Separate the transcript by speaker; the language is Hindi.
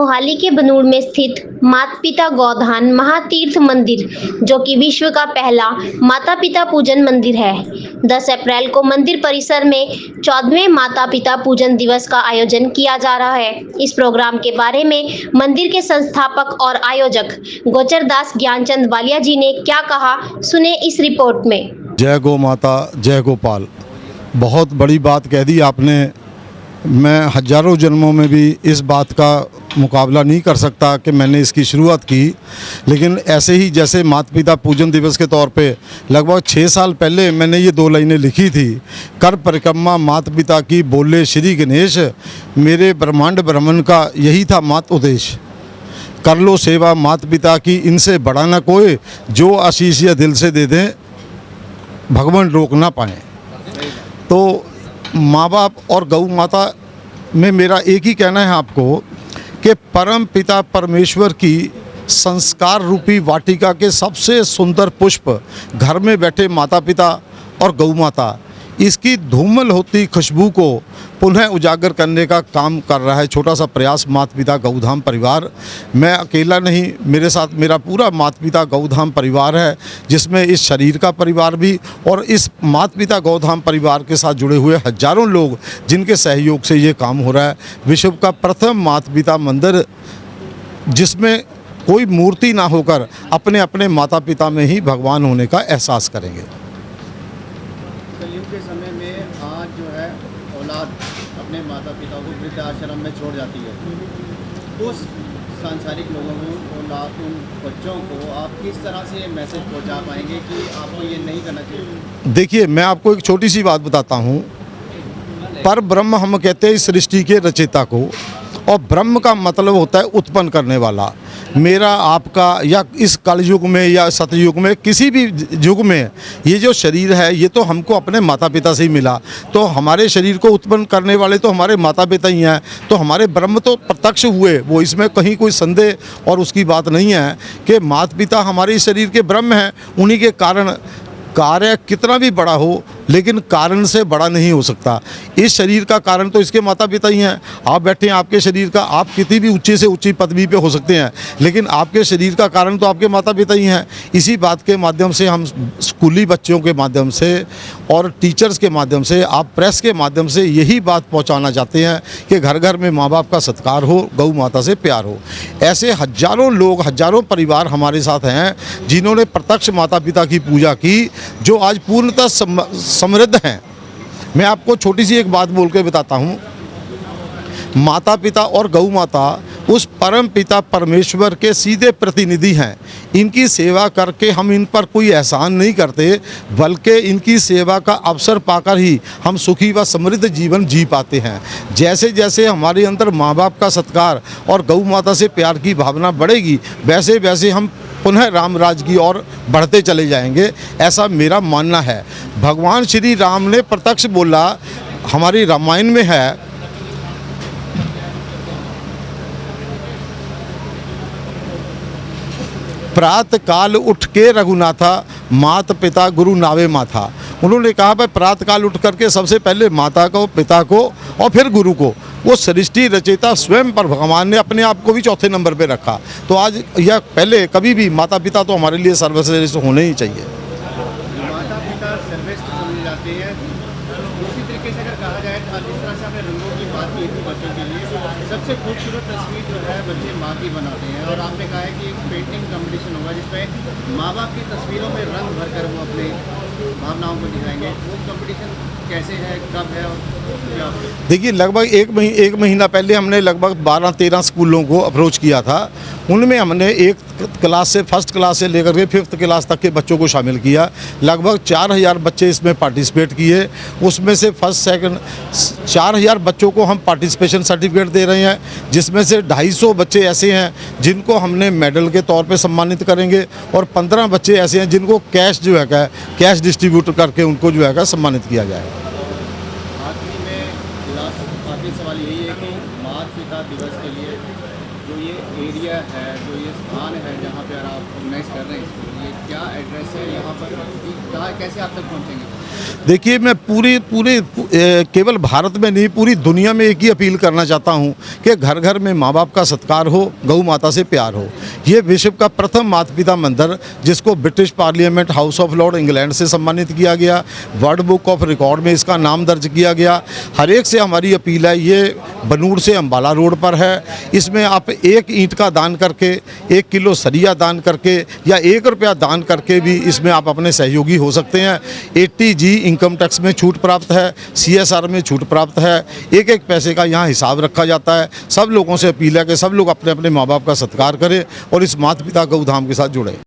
Speaker 1: मोहाली के बनूड़ में स्थित माता पिता गौधान महातीर्थ मंदिर, जो कि विश्व का पहला माता पिता पूजन मंदिर है। 10 अप्रैल को मंदिर परिसर में 14वें माता पिता पूजन दिवस का आयोजन किया जा रहा है। इस प्रोग्राम के बारे में मंदिर के संस्थापक और आयोजक गोचर दास ज्ञानचंद वालिया जी ने क्या कहा, सुने इस रिपोर्ट में।
Speaker 2: जय गौ माता, जय गोपाल। बहुत बड़ी बात कह दी आपने। मैं हजारों जन्मों में भी इस बात का मुकाबला नहीं कर सकता कि मैंने इसकी शुरुआत की, लेकिन ऐसे ही जैसे माता पिता पूजन दिवस के तौर पे लगभग 6 साल पहले मैंने ये 2 लाइनें लिखी थी। कर परिक्रमा माता पिता की, बोले श्री गणेश, मेरे ब्रह्मांड ब्रह्मन का यही था मात उद्देश्य। कर लो सेवा माता पिता की, इनसे बड़ा ना कोई, जो आशीष या दिल से दे दें भगवान रोक ना पाए। तो माँ बाप और गौ माता में मेरा एक ही कहना है आपको कि परम पिता परमेश्वर की संस्कार रूपी वाटिका के सबसे सुंदर पुष्प घर में बैठे माता पिता और गौ माता, इसकी धूमल होती खुशबू को पुनः उजागर करने का काम कर रहा है छोटा सा प्रयास माता पिता गौधाम परिवार। मैं अकेला नहीं, मेरे साथ मेरा पूरा माता पिता गौधाम परिवार है, जिसमें इस शरीर का परिवार भी और इस माता पिता गौधाम परिवार के साथ जुड़े हुए हजारों लोग, जिनके सहयोग से ये काम हो रहा है। विश्व का प्रथम माता पिता मंदिर, जिसमें कोई मूर्ति ना होकर अपने अपने माता पिता में ही भगवान होने का एहसास करेंगे।
Speaker 3: कलयुग के समय में आज जो है औलाद अपने माता पिता को वृद्धाश्रम में छोड़ जाती है। उस सांसारिक लोगों को, औलाद, उन बच्चों को आप किस तरह से ये मैसेज पहुंचा पाएंगे कि आपको ये नहीं करना चाहिए?
Speaker 2: देखिए, मैं आपको एक छोटी सी बात बताता हूँ। पर ब्रह्म हम कहते हैं इस सृष्टि के रचयिता को, और ब्रह्म का मतलब होता है उत्पन्न करने वाला। मेरा आपका या इस कलयुग में या सतयुग में किसी भी युग में ये जो शरीर है, ये तो हमको अपने माता पिता से ही मिला। तो हमारे शरीर को उत्पन्न करने वाले तो हमारे माता पिता ही हैं। तो हमारे ब्रह्म तो प्रत्यक्ष हुए, वो इसमें कहीं कोई संदेह और उसकी बात नहीं है कि माता पिता हमारे शरीर के ब्रह्म हैं। उन्हीं के कारण कार्य कितना भी बड़ा हो, लेकिन कारण से बड़ा नहीं हो सकता। इस शरीर का कारण तो इसके माता पिता ही हैं। आप बैठे हैं, आपके शरीर का, आप कितनी भी ऊंची से ऊंची पदवी पे हो सकते हैं, लेकिन आपके शरीर का कारण तो आपके माता पिता ही हैं। इसी बात के माध्यम से हम स्कूली बच्चों के माध्यम से और टीचर्स के माध्यम से, आप प्रेस के माध्यम से यही बात पहुँचाना चाहते हैं कि घर घर में माँ बाप का सत्कार हो, गौ माता से प्यार हो। ऐसे हजारों लोग, हजारों परिवार हमारे साथ हैं जिन्होंने प्रत्यक्ष माता पिता की पूजा की, जो आज पूर्णतः समृद्ध हैं। मैं आपको छोटी सी एक बात बोल के बताता हूँ। माता पिता और गौ माता उस परम पिता परमेश्वर के सीधे प्रतिनिधि हैं। इनकी सेवा करके हम इन पर कोई एहसान नहीं करते, बल्कि इनकी सेवा का अवसर पाकर ही हम सुखी व समृद्ध जीवन जी पाते हैं। जैसे जैसे हमारे अंदर माँ बाप का सत्कार और गौ माता से प्यार की भावना बढ़ेगी, वैसे वैसे हम पुनः राम राज की ओर बढ़ते चले जाएंगे, ऐसा मेरा मानना है। भगवान श्री राम ने प्रत्यक्ष बोला, हमारी रामायण में है, प्रातः काल उठ के रघुनाथा, माता पिता गुरु नावे माथा। उन्होंने कहा भाई प्रातः काल उठ करके सबसे पहले माता को, पिता को और फिर गुरु को। वो सृष्टि रचयिता स्वयं पर भगवान ने अपने आप को भी चौथे नंबर पे रखा। तो आज या पहले कभी भी माता पिता तो हमारे लिए सर्वश्रेष्ठ होने ही चाहिए।
Speaker 3: माता पिता सर्वश्रेष्ठ समझे जाते हैं। दूसरी तरीके से अगर कहा जाए तो जिस तरह से आपने रंगों की बात की थी बच्चों के लिए, सबसे खूबसूरत तस्वीर जो है बच्चे माँ की बनाते हैं, और आपने कहा है कि एक पेंटिंग कंपटीशन होगा जिसमें माँ बाप की तस्वीरों में रंग भरकर वो अपने भावनाओं को दिखाएंगे। वो कंपटीशन कैसे है, कब है और क्या?
Speaker 2: देखिए, लगभग एक महीना पहले हमने लगभग 12-13 स्कूलों को अप्रोच किया था। उनमें हमने एक क्लास से, फर्स्ट क्लास से लेकर के 5th क्लास तक के बच्चों को शामिल किया। लगभग 4000 बच्चे इसमें पार्टिसिपेट किए। उसमें से फर्स्ट सेकंड 4000 बच्चों को हम पार्टिसिपेशन सर्टिफिकेट दे रहे हैं, जिसमें से 250 बच्चे ऐसे हैं जिनको हमने मेडल के तौर पे सम्मानित करेंगे, और 15 बच्चे ऐसे हैं जिनको कैश जो है कैश डिस्ट्रीब्यूट करके उनको जो है सम्मानित किया जाएगा।
Speaker 3: आखिरी में लास्ट आखिरी सवाल यही है कि माता पिता दिवस के लिए जो ये एरिया है, जो ये स्थान है जहाँ पे आप ऑर्गेनाइज ऑर्गेनाइज कर रहे हैं इसको, ये क्या एड्रेस है यहाँ पर, कहाँ कैसे आप तक पहुँचेंगे?
Speaker 2: देखिए, मैं केवल भारत में नहीं, पूरी दुनिया में एक ही अपील करना चाहता हूँ कि घर घर में माँ बाप का सत्कार हो, गौ माता से प्यार हो। ये विश्व का प्रथम माता पिता मंदिर, जिसको British parliament house of Lord England से सम्मानित किया गया, वर्ल्ड बुक ऑफ रिकॉर्ड में इसका नाम दर्ज किया गया। हर एक से हमारी अपील है, ये बनूड़ से अम्बाला रोड पर है। इसमें आप 1 ईंट का दान करके, 1 किलो सरिया दान करके या 1 रुपया दान करके भी इसमें आप अपने सहयोगी हो सकते हैं। 80G इनकम टैक्स में छूट प्राप्त है, CSR में छूट प्राप्त है। 1-1 पैसे का यहाँ हिसाब रखा जाता है। सब लोगों से अपील है कि सब लोग अपने अपने माँ बाप का सत्कार करें और इस माता पिता गौधाम के साथ जुड़ें।